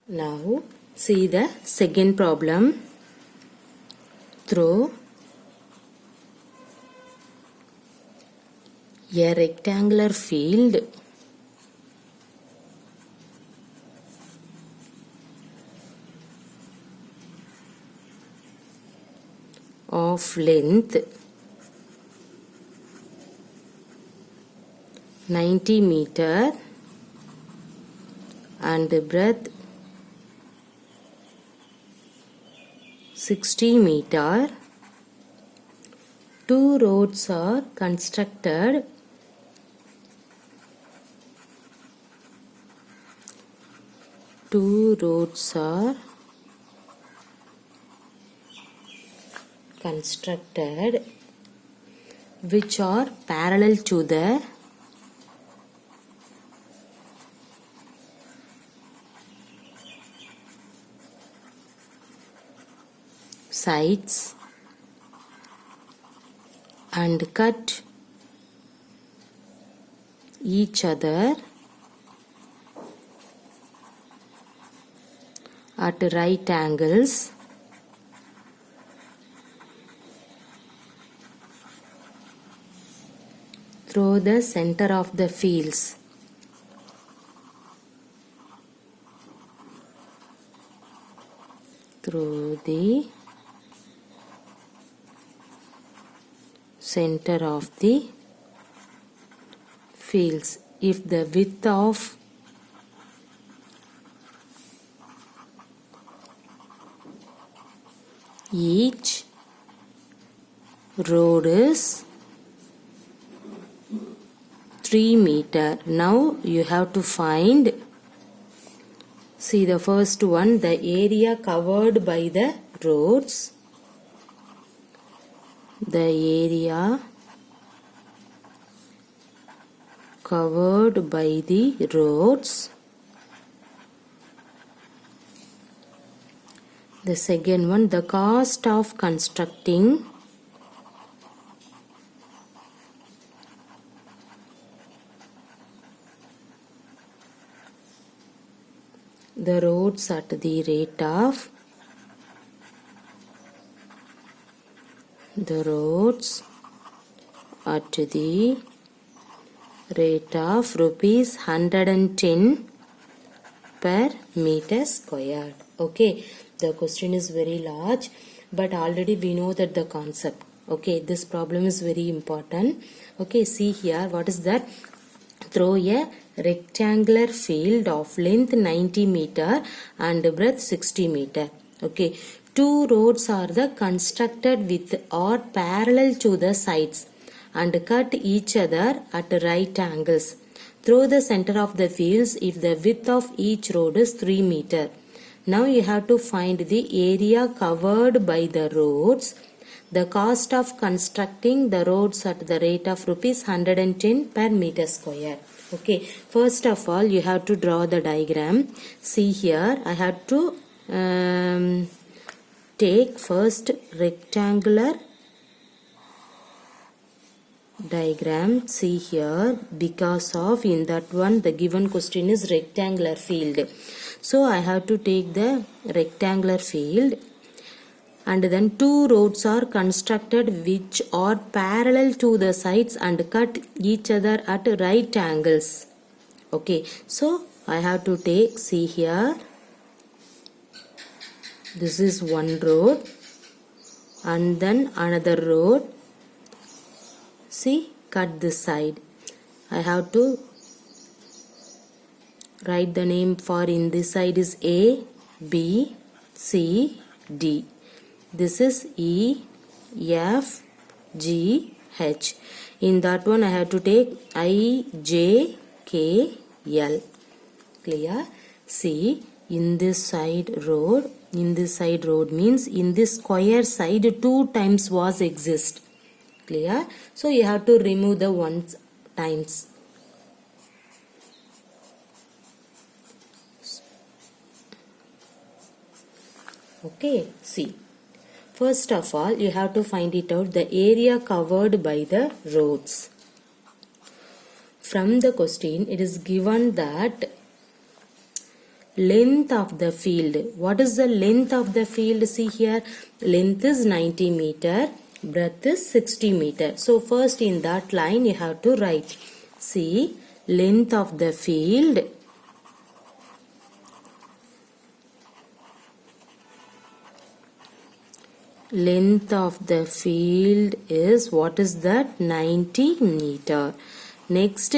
Now see the second problem. Throw a rectangular field of length 90 meter and breadth 60 meter. Two roads are constructed which are parallel to the sides and cut each other at right angles. Through the center of the fields. Through the center of the fields. If the width of each road is 3 meter. Now you have to find, see the first one, the area covered by the roads. The area covered by the roads. The second one, the cost of constructing the roads at the rate of rupees 110 per meter squared. Okay, the question is very large, but already we know that the concept. Okay, this problem is very important. Okay, see here, what is that? Throw a rectangular field of length 90 meter and breadth 60 meter. Okay, two roads are constructed with or parallel to the sides and cut each other at right angles. Through the center of the fields if the width of each road is 3 meter. Now you have to find the area covered by the roads, the cost of constructing the roads at the rate of rupees 110 per meter square. Okay, first of all you have to draw the diagram. See here, I have to take first rectangular diagram. See here, because of in that one the given question is rectangular field. So I have to take the rectangular field and then two roads are constructed which are parallel to the sides and cut each other at right angles. Okay, so I have to take, see here, this is one road and then another road. See, cut this side. I have to write the name for in this side is A, B, C, D. This is E, F, G, H. In that one I have to take I, J, K, L. Clear? See, in this side road means in this square side 2 times was exist. Clear? So you have to remove the 1 times. Okay, see. First of all, you have to find it out the area covered by the roads. From the question, it is given that length of the field. What is the length of the field? See here, length is 90 meter, breadth is 60 meter. So first in that line you have to write. See, length of the field is, what is that? 90 meter. Next,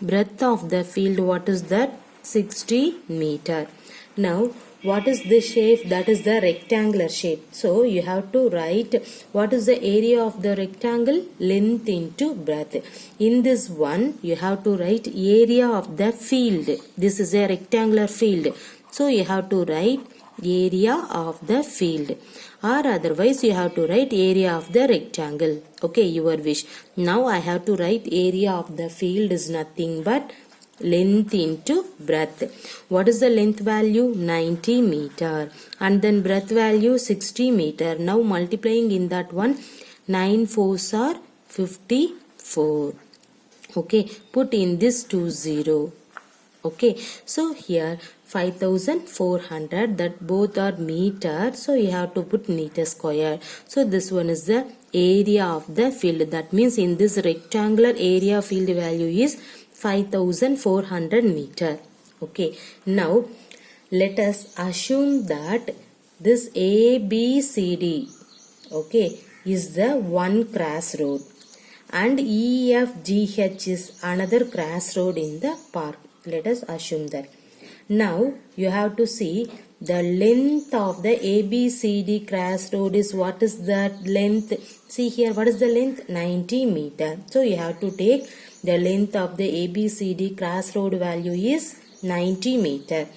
breadth of the field, what is that? 60 meter. Now, what is this shape? That is the rectangular shape. So, you have to write what is the area of the rectangle? Length into breadth. In this one, you have to write area of the field. This is a rectangular field. So, you have to write area of the field, or otherwise you have to write area of the rectangle. Okay, your wish. Now I have to write area of the field is nothing but length into breadth. What is the length value? 90 meter, and then breadth value 60 meter. Now multiplying in that one, 9 4s are 54. Okay, put in this 20. Okay, so here 5400, that both are meter, so you have to put meter square. So this one is the area of the field. That means in this rectangular area field value is 5400 meter. Okay, now let us assume that this ABCD, okay, is the one crossroad and EFGH is another crossroad in the park. Let us assume that. Now you have to see the length of the ABCD crossroad is, what is that length? See here, what is the length? 90 meter. So you have to take the length of the ABCD crossroad value is 90 meter.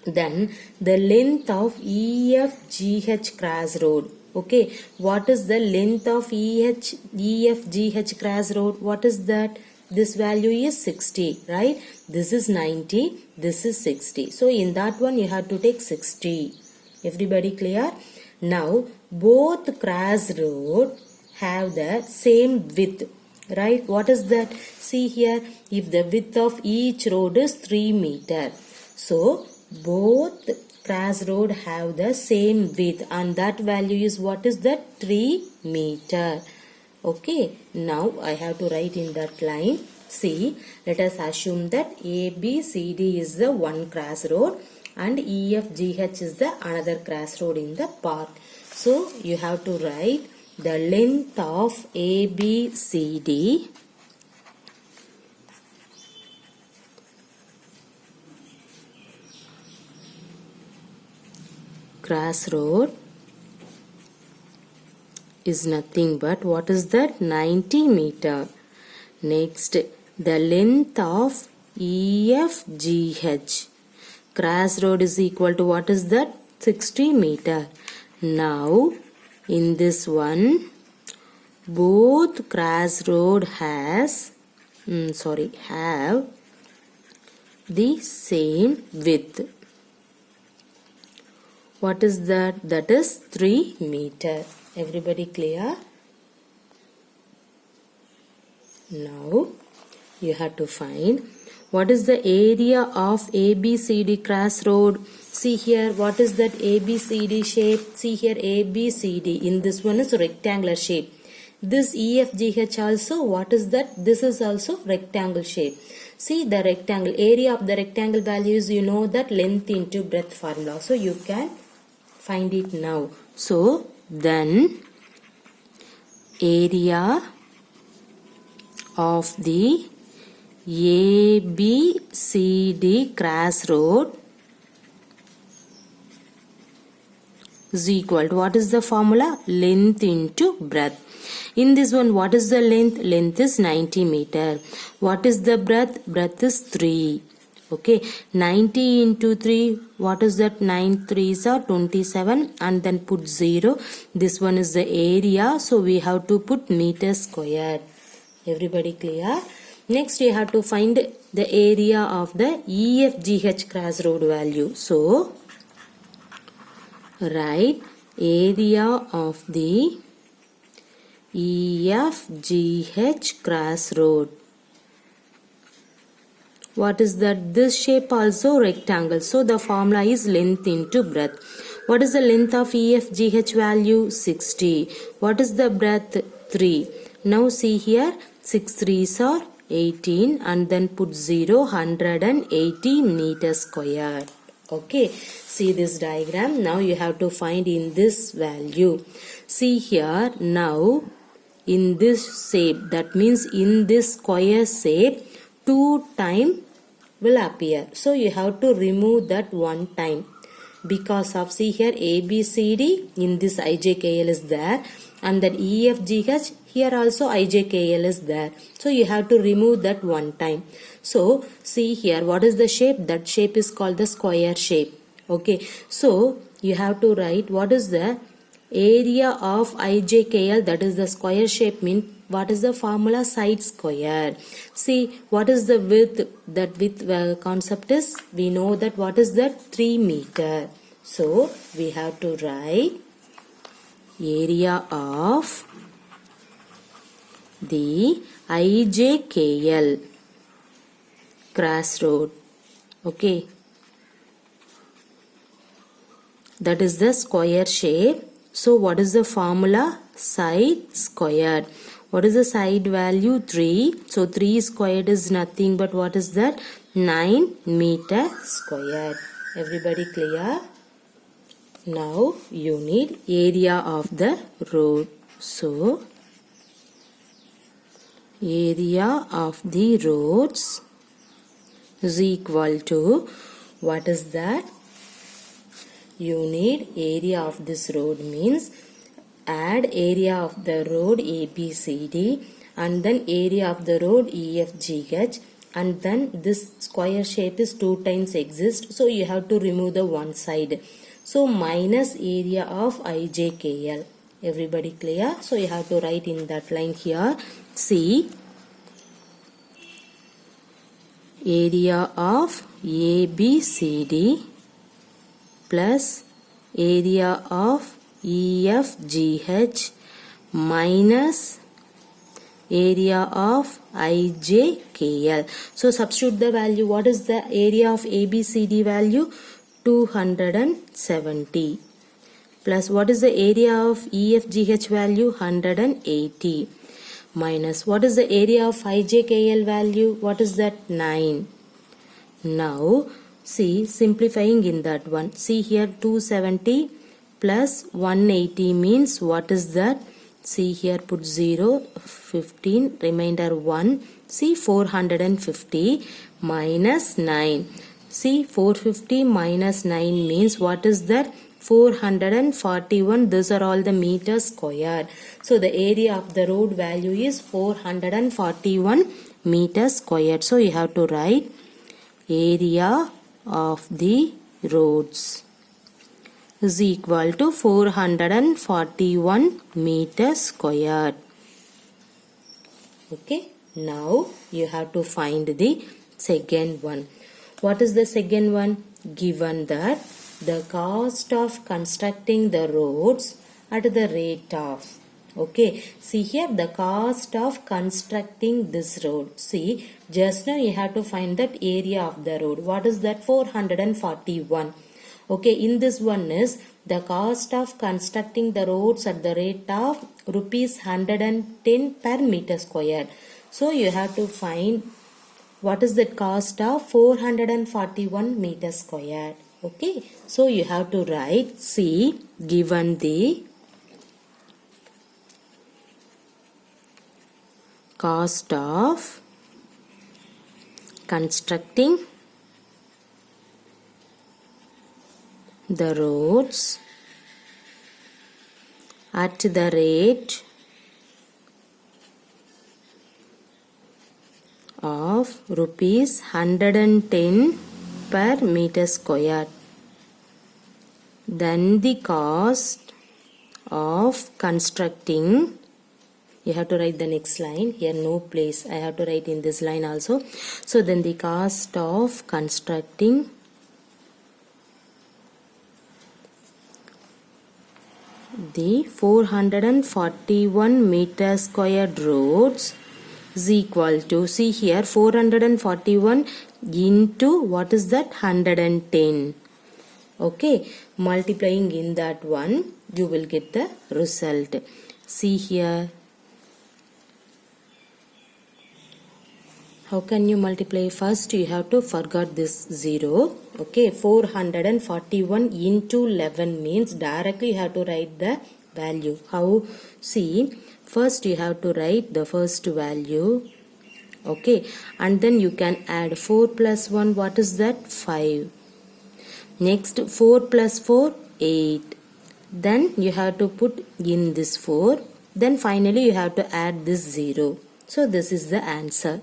Then the length of EFGH crossroad. Okay, what is the length of EFGH crossroad? What is that? This value is 60, right? This is 90, this is 60. So in that one you have to take 60. Everybody clear? Now both crossroad have the same width, right? What is that? See here, if the width of each road is 3 meter, so both crossroad have the same width, and that value is, what is that? 3 meter. Okay, now I have to write in that line. See, let us assume that ABCD is the one crossroad and EFGH is the another crossroad in the park. So you have to write the length of ABCD crossroad is nothing but, what is that? 90 meter. Next, the length of EFGH crossroad is equal to, what is that? 60 meter. Now in this one, both crossroad have the same width. What is that? That is 3 meter. Everybody clear? Now you have to find what is the area of ABCD crossroad. See here, what is that ABCD shape? See here, ABCD. In this one is rectangular shape. This EFGH also, what is that? This is also rectangle shape. See the rectangle, area of the rectangle values, you know that length into breadth formula. So you can find it now. So then area of the ABCD crossroad is equal to, what is the formula? Length into breadth. In this one, what is the length? Length is 90 meter. What is the breadth? Breadth is 3. Okay, 90 into 3, what is that? 9 3s are 27, and then put 0. This one is the area, so we have to put meter square. Everybody clear? Next you have to find the area of the EFGH crossroad value. So write area of the EFGH crossroad. What is that? This shape also rectangle. So the formula is length into breadth. What is the length of EFGH value? 60. What is the breadth? 3. Now see here, 6 3s are 18 and then put 0, 180 meters square. Okay, see this diagram. Now you have to find in this value. See here, now in this shape, that means in this square shape, 2 times will appear. So you have to remove that 1 time. Because of, see here, ABCD, in this IJKL is there, and that EFGH, here also IJKL is there. So you have to remove that 1 time. So see here, what is the shape? That shape is called the square shape. Okay, so you have to write what is the area of IJKL, that is the square shape, mean what is the formula? Side square. See what is the width? That width concept is, we know that what is that? 3 meter. So we have to write area of the IJKL crossroad. Okay, that is the square shape. So what is the formula? Side squared. What is the side value? 3. So 3 squared is nothing but what is that? 9 meter squared. Everybody clear? Now you need area of the road. So area of the roads is equal to, what is that? You need area of this road means add area of the road ABCD and then area of the road EFGH, and then this square shape is 2 times exist. So you have to remove the one side. So minus area of IJKL. Everybody clear? So you have to write in that line here. See, area of ABCD plus area of EFGH minus area of IJKL. So substitute the value. What is the area of ABCD value? 270. Plus what is the area of EFGH value? 180. Minus what is the area of IJKL value? What is that? 9. Now see, simplifying in that one. See here, 270 plus 180 means what is that? See here, put 0, 15, remainder 1. See, 450 minus 9. See, 450 minus 9 means what is that? 441. These are all the meters squared. So the area of the road value is 441 meters squared. So you have to write area of the roads is equal to 441 meters squared. Okay, now you have to find the second one. What is the second one? Given that the cost of constructing the roads at the rate of, okay, see here the cost of constructing this road. See, just now you have to find that area of the road. What is that? 441. Okay, in this one is the cost of constructing the roads at the rate of rupees 110 per meter square. So you have to find what is the cost of 441 meter square. Okay, so you have to write, see, given the cost of constructing the roads at the rate of rupees 110 per meter square, then the cost of constructing, you have to write the next line here, no place, I have to write in this line also. So then the cost of constructing the 441 meter squared roads is equal to, see here, 441 into what is that 110. Okay, multiplying in that one, you will get the result. See here. How can you multiply? First, you have to forget this 0. Okay, 441 into 11 means directly you have to write the value. How? See, first you have to write the first value. Okay, and then you can add 4 plus 1. What is that? 5. Next 4 plus 4, 8. Then you have to put in this 4. Then finally you have to add this 0. So this is the answer.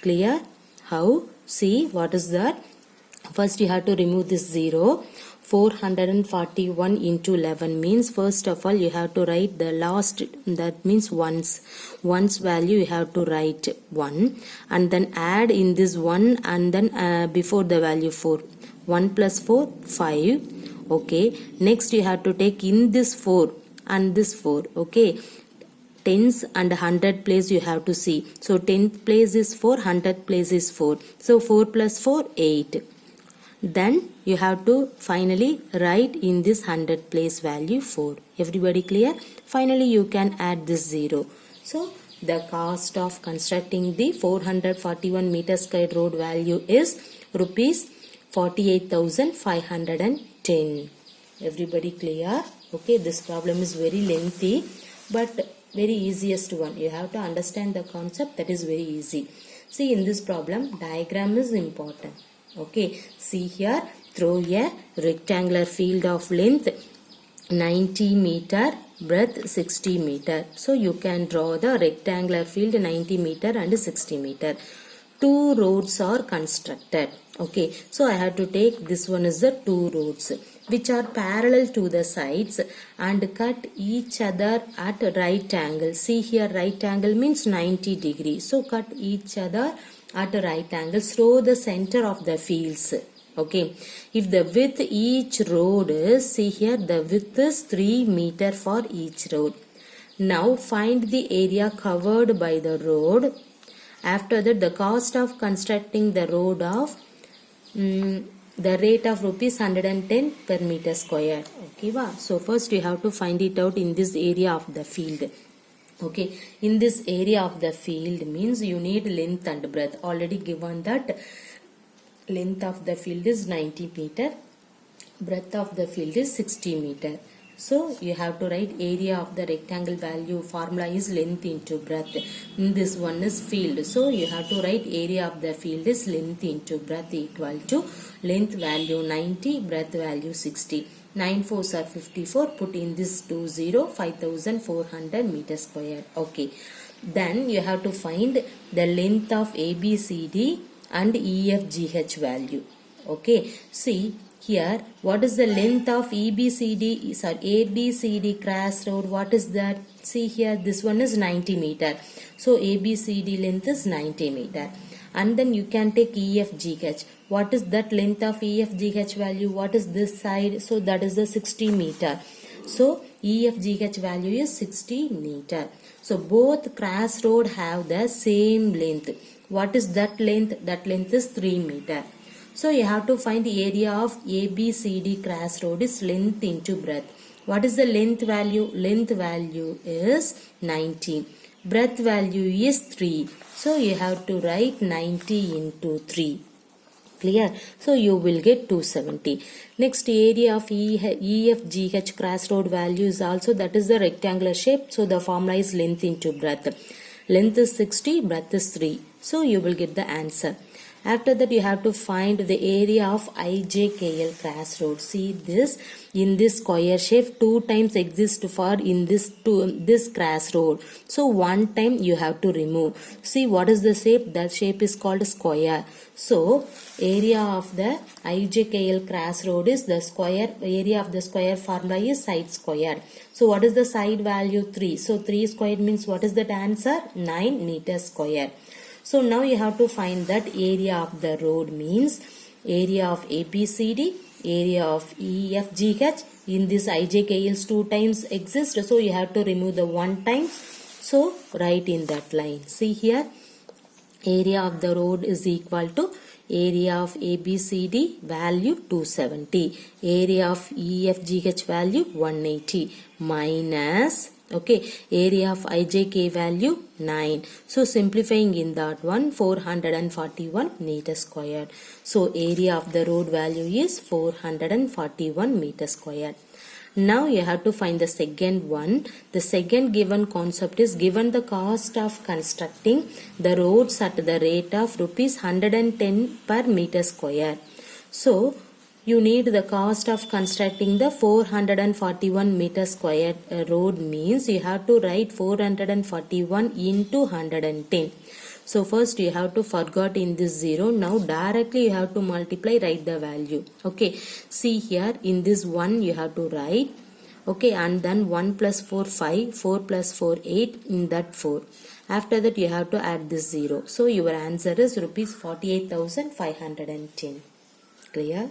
Clear? How? See, what is that? First you have to remove this 0. 441 into 11 means first of all you have to write the last, that means ones value you have to write 1 and then add in this 1 and then before the value 4. 1 plus 4, 5. Okay, next you have to take in this 4 and this 4. Okay, tens and 100 place you have to see. So 10th place is 4, 100th place is 4. So 4 plus 4, 8. Then you have to finally write in this 100th place value 4. Everybody clear? Finally you can add this 0. So the cost of constructing the 441 meter square road value is rupees 48,510. Everybody clear? Okay, this problem is very lengthy but very easiest one. You have to understand the concept, that is very easy. See, in this problem diagram is important. Okay, see here, throw a rectangular field of length 90 meter, breadth 60 meter. So you can draw the rectangular field 90 meter and 60 meter. Two roads are constructed. Okay, so I have to take this one is the two roads which are parallel to the sides and cut each other at right angle. See here, right angle means 90 degrees. So cut each other at right angles through the center of the fields. Okay, if the width each road is, see here, the width is 3 meter for each road. Now find the area covered by the road. After that, the cost of constructing the road of the rate of rupees 110 per meter square. Okay, so first you have to find it out in this area of the field. Okay, in this area of the field means you need length and breadth. Already given that length of the field is 90 meter, breadth of the field is 60 meter. So you have to write area of the rectangle value. Formula is length into breadth. In this one is field. So you have to write area of the field is length into breadth equal to length value 90, breadth value 60. 9 4s are 54. Put in this 20, 5400 meter square. Okay. Then you have to find the length of ABCD and EFGH value. Okay. See here, what is the length of ABCD cross road? What is that? See here, this one is 90 meter. So ABCD length is 90 meter. And then you can take EFGH. What is that length of EFGH value? What is this side? So that is the 60 meter. So EFGH value is 60 meter. So both cross road have the same length. What is that length? That length is 3 meter. So you have to find the area of ABCD cross road is length into breadth. What is the length value? Length value is 90. Breadth value is 3. So you have to write 90 into 3. Clear? So you will get 270. Next, area of EFGH cross road value is also, that is the rectangular shape. So the formula is length into breadth. Length is 60, breadth is 3. So you will get the answer. After that, you have to find the area of IJKL cross road. See this, in this square shape 2 times exists for in this cross road. So 1 time you have to remove. See what is the shape? That shape is called square. So area of the IJKL cross road is the square. Area of the square formula is side square. So what is the side value? 3. So 3 square means what is that answer? 9 meters square. So now you have to find that area of the road means area of ABCD, area of EFGH. In this IJKLs 2 times exist. So you have to remove the 1 times. So write in that line. See here, area of the road is equal to area of ABCD value 270, area of EFGH value 180 minus, okay, area of IJK value 9. So simplifying in that one, 441 meter squared. So area of the road value is 441 meter squared. Now you have to find the second one. The second given concept is given the cost of constructing the roads at the rate of rupees 110 per meter square. So you need the cost of constructing the 441 meter square road means you have to write 441 into 110. So first you have to forget in this 0. Now directly you have to multiply, write the value. Okay. See here in this 1 you have to write. Okay. And then 1 plus 4 5, 4 plus 4 8, in that 4. After that you have to add this 0. So your answer is rupees 48,510. Clear?